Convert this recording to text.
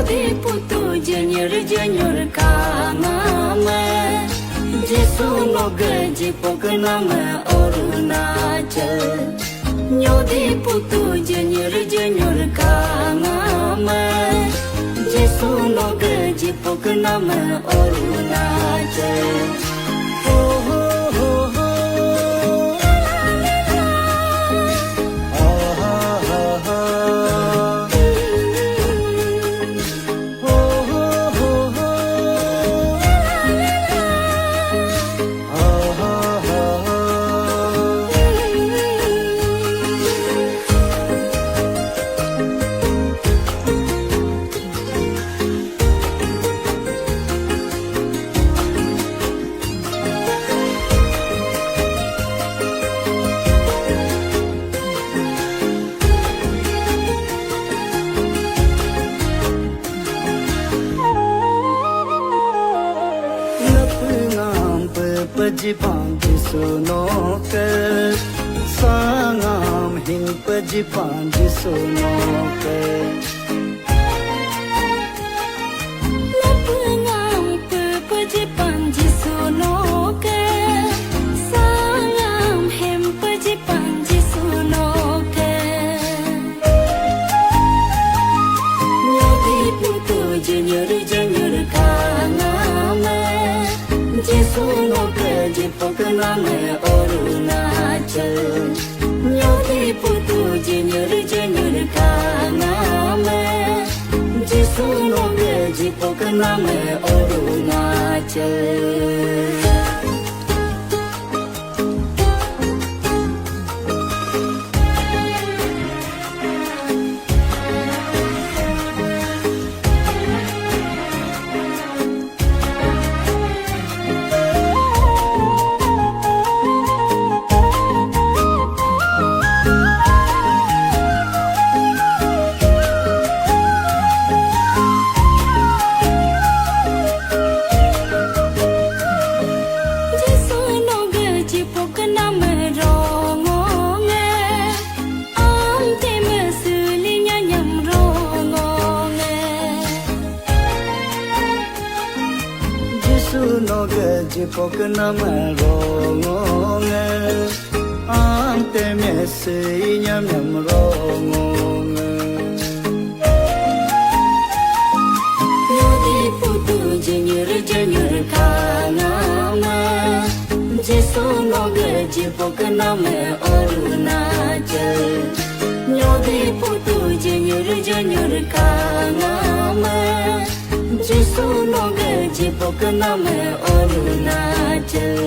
Nyodi putu jenyur kangame Jesu no gaji pokaname Arunachal Nyodi putu jenyur kangame Jesu no gaji pokaname Arunachal Pajipang jisunoke Sangam hin pajipang jisunoke Lapangam pajipang jisunoke Sangam hin pajipang jisunoke Nyodi putu jenyur kangame Jesu no gaji pokaname Arunachal Nyodi putu jenyur kangame Jesu no gaji pokaname Arunachal no gaji pokaname rongonge ante mese nyam rongonge Nyodi putu jenyur kangame Jesu no gaji pokaname Arunachal Nyodi putu jenyur kangame Jesu no gaji pokaname Arunachal